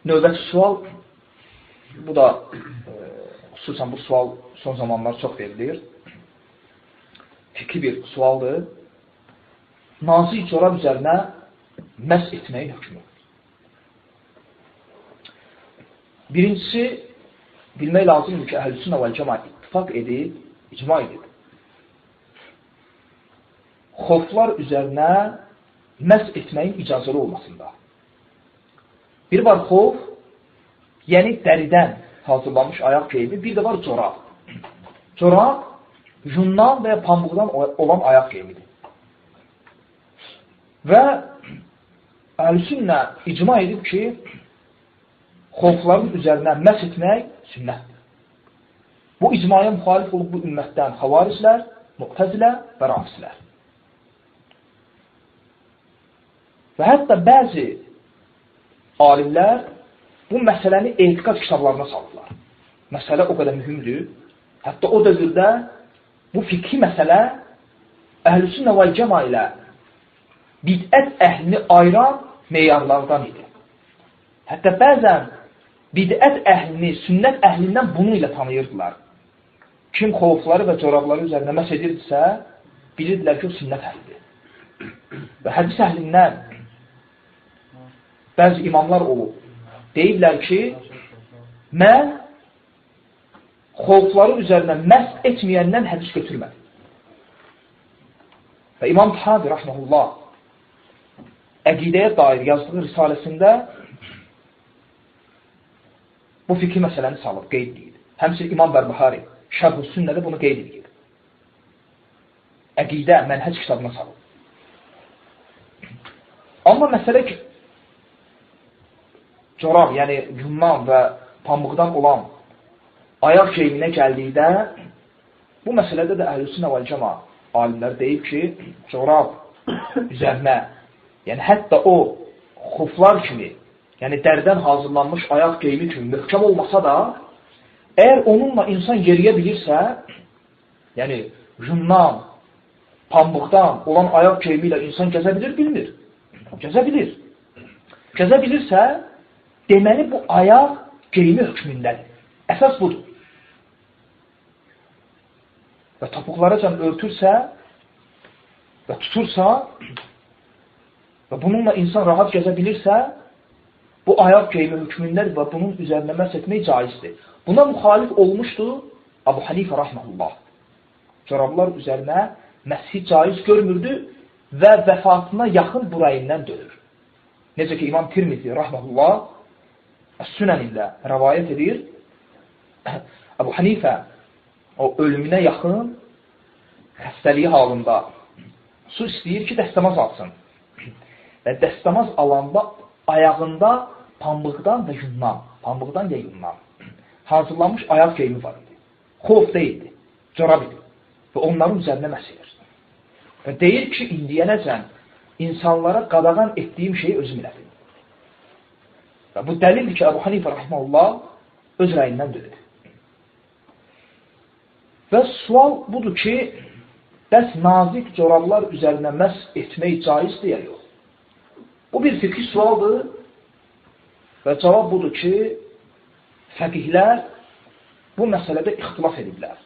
Növbəti sual, bu da xüsusən bu sual son zamanlar çox verilir. Fikri bir sualdır. Nazik corab üzərinə məs etməyin hökmü. Birincisi, bilmək lazımdır ki, Əhl-i-Sünnə vəl-Cəmaət ittifaq edib, icma edib. Xoflar üzərinə məs etməyin icazəli olmasında. Bir var xof, yəni dəridən hazırlanmış ayaq geyimi, bir də var corab. Corab, yundan və ya pambıqdan olan ayaq geyimidir. Və Əhl-i-Sünnə icma edib ki, xofların üzərinə məs etmək sünnətdir. Bu icmaya müxalif olub bu ümmətdən xavariclər, mu'təzilə və rafizlər. Və hətta bəzi alimlər bu məsələni etiqad kitablarına saldılar. Məsələ o qədər mühümdür. Hətta o dövrdə bu fikri məsələ Əhl-i-Sünnə vəl-Cəma ilə bidət əhlini ayıran meyarlardan idi. Hətta bəzən bidət əhlini, sünnət əhlindən bunu ilə tanıyırdılar. Kim xofları və corabları üzərində məs edirdisə, bilirdilər ki, o sünnət əhlidir. Və hədis əhlindən bəzi imamlar olub. Deyirlər ki, mən xofları üzərinə məs etməyəndən hədis götürmədim. Və İmam Tahavi, rəhməhullah, əqidəyə dair yazdığı risaləsində bu fikri məsələni salıb, qeyd edir. Həmçinin İmam Bərbahari, Şərh-ü Sünnədə bunu qeyd edir. Əqidə, mənhəc kitabına salıb. Amma məsələ ki, corab, yəni yundan və pambıqdan olan ayaq geyiminə gəldikdə, bu məsələdə də Əhl-i-Sünnə vəl-Cəma alimlər deyib ki, corab üzərinə, yəni hətta o xuflar kimi, yəni dərdən hazırlanmış ayaq geyimi kimi möhkəm olmasa da, əgər onunla insan yeriyə bilirsə, yəni yundan, pambıqdan olan ayaq geyimi ilə insan gəzə bilir, bilmir. Gəzə bilir. Gəzə bilirsə, deməli bu ayaq geyimi hökmündədir. Əsas budur. Və topuqlaracan örtürsə və tutursa və bununla insan rahat gəzə bilirsə, bu ayaq geyimi hökmündədir və bunun üzərinə məs etmək caizdir. Buna müxalif olmuşdur Əbu Hanifə rəhməhullah. Corablar üzərinə məshi caiz görmürdü və vəfatına yaxın bu rəyindən dönür. Necə ki, İmam Tirmizi rəhməhullah Sünənində rəvayət edir. Əbu Hanifə o ölümünə yaxın xəstəliyi halında su istəyir ki, dəstəmaz alsın. Və dəstəmaz alanda ayağında pambıqdan və yundan hazırlanmış ayaq geyimi var idi. Xof deyildi, corab idi. Və onların üzərinə məs edir. Və deyir ki, indiyənəcən insanlara qadağan etdiyim şeyi özüm elədim. Və bu dəlildir ki, Əbu Hanifə rəhməhullah öz rəyindən dönür. Və sual budur ki, bəs nazik corablar üzərinə məs etmək caizdir ya yox? Bu bir fikri sualdır və cavab budur ki, fəqihlər bu məsələdə ixtilaf ediblər.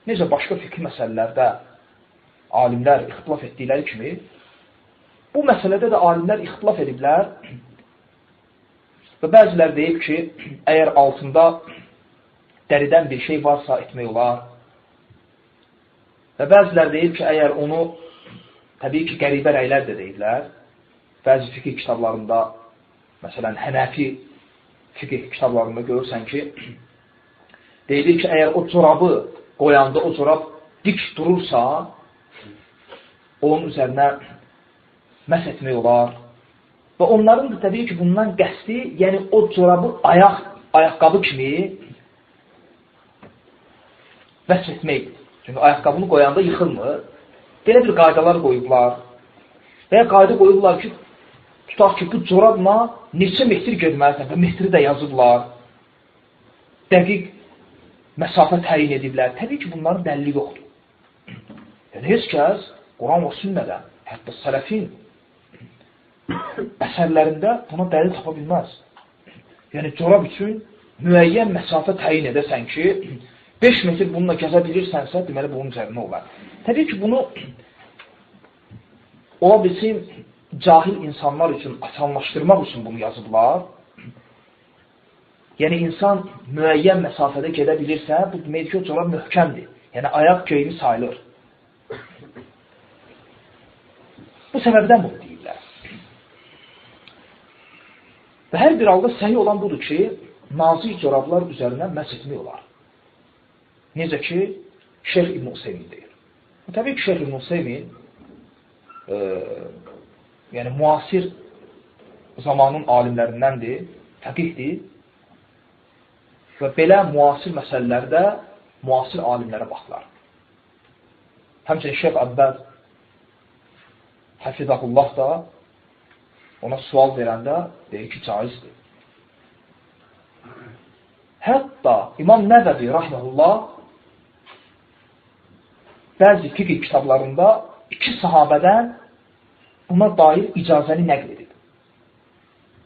Necə başqa fikri məsələlərdə alimlər ixtilaf etdikləri kimi, bu məsələdə də alimlər ixtilaf ediblər və bəzilər deyib ki, əgər altında dəridən bir şey varsa etmək olar və bəzilər deyib ki, əgər onu təbii ki, qəribə rəylər də deyirlər. Bəzi fikir kitablarında, məsələn, Hənəfi fikir kitablarında görürsən ki, deyilir ki, əgər o corabı qoyanda o corab dik durursa, onun üzərinə məs etmək olar. Və onların da təbii ki, bundan qəsdi, yəni o corabı ayaqqabı kimi vəsf etməkdir. Çünki ayaqqabını qoyanda yıxılmır. Belə bir qaydalar qoyublar. Və ya qayda qoyublar ki, tutaq ki, bu corabla neçə metr getməlisən və metri də yazıblar. Dəqiq məsafə təyin ediblər. Təbii ki, bunların dəlili yoxdur. Yəni, heç kəs Quran və sünnədən, hətta sələfin əsərlərində buna dəlil tapa bilməz. Yəni, corab üçün müəyyən məsafə təyin edəsən ki, 5 metr bununla gəzə bilirsənsə, deməli, bunun üzərinə olar. Təbii ki, bunu ola bilsin, cahil insanlar üçün, asanlaşdırmaq üçün bunu yazıblar. Yəni, insan müəyyən məsafədə gedə bilirsə, bu demək ki, o corab möhkəmdir. Yəni, ayaq geyimi sayılır. Bu səbəbdən bunu deyirlər. Və hər bir halda səhih olan budur ki, nazik corablar üzərinə məhz etmək olar. Necə ki, Şeyx İbn Useymin deyir. Təbii ki, Şeyx İbn Useymin yəni müasir zamanın alimlərindəndir, fəqihdir və belə müasir məsələlərdə müasir alimlərə baxılar. Həmçinin Şeyx Əbbəd Həfizəhullah da ona sual verəndə deyir ki, caizdir. Hətta İmam Nəvəvi Rahiməhullah bəzi fiqh kitablarında 2 sahabədən buna dair icazəni nəql edib.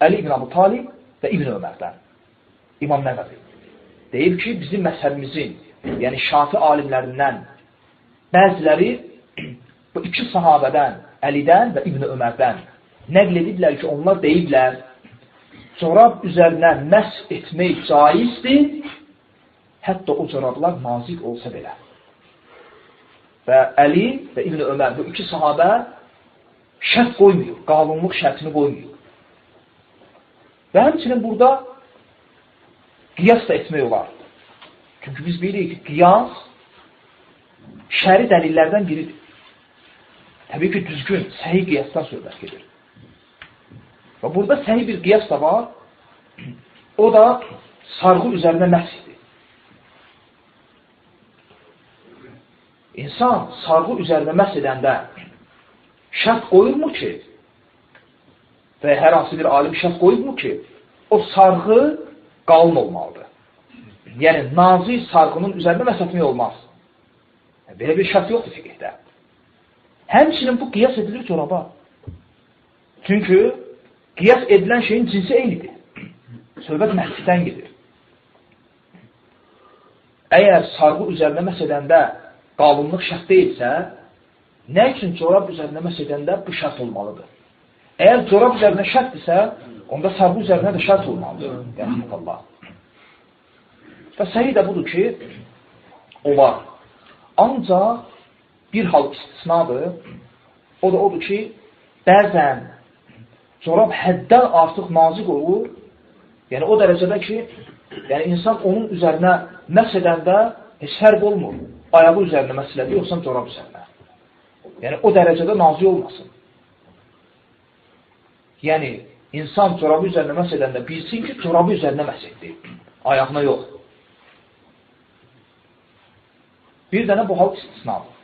Əli İbn Əbu Talib və İbn Ömərdən. İmam Nəvəvi deyib ki, bizim məzhəbimizin, yəni Şafi alimlərindən bəziləri bu 2 sahabədən, Əlidən və İbn Ömərdən nəql ediblər ki, onlar deyiblər, corab üzərinə məsh etmək caizdir, hətta o corablar nazik olsa belə. Və Əli və İbn Ömər, bu 2 sahabə şərt qoymuyor, qalınlıq şərtini qoymuyor. Və həmçinin burada qiyas da etmək olar. Çünki biz bilirik ki, qiyas şəri dəlillərdən biridir. Təbii ki, düzgün, səhih qiyasdan söhbət gedir. Və burada səhih bir qiyas da var, o da sarğı üzərinə məhsdir. İnsan sarğı üzərinə məhs edəndə şərt qoyurmu ki, və hər hansı bir alim şərt qoyurmu ki, o sarğı qalın olmalıdır. Yəni, nazik sarğının üzərinə məhs etmək olmaz. Belə bir şərt yoxdur fiqhdə. Həmçinin bu qiyas edilir coraba. Çünki qiyas edilən şeyin cinsi eynidir. Söhbət məhsdən gedir. Əgər sarğı üzərinə məhs edəndə qalınlıq şərt deyilsə, nə üçün corab üzərinə məhs edəndə bu şərt olmalıdır? Əgər corab üzərinə şərtdirsə, onda sarğı üzərinə də şərt olmalıdır. Rəhmətullah. Və səhih də budur ki, o var. Ancaq bir hal istisnadır, o da odur ki, bəzən corab həddən artıq nazik olur, yəni o dərəcədə ki, yəni insan onun üzərinə məhs edəndə heç fərq olmur. Ayağı üzərinə məhs elədi, yoxsa corab üzərinə. Yəni o dərəcədə nazik olmasın. Yəni insan corabı üzərinə məhs edəndə bilsin ki, corabı üzərinə məhs etdi, ayağına yox. Bir dənə bu hal istisnadır.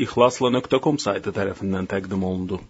İxlasla.com saytı tərəfindən təqdim olundu.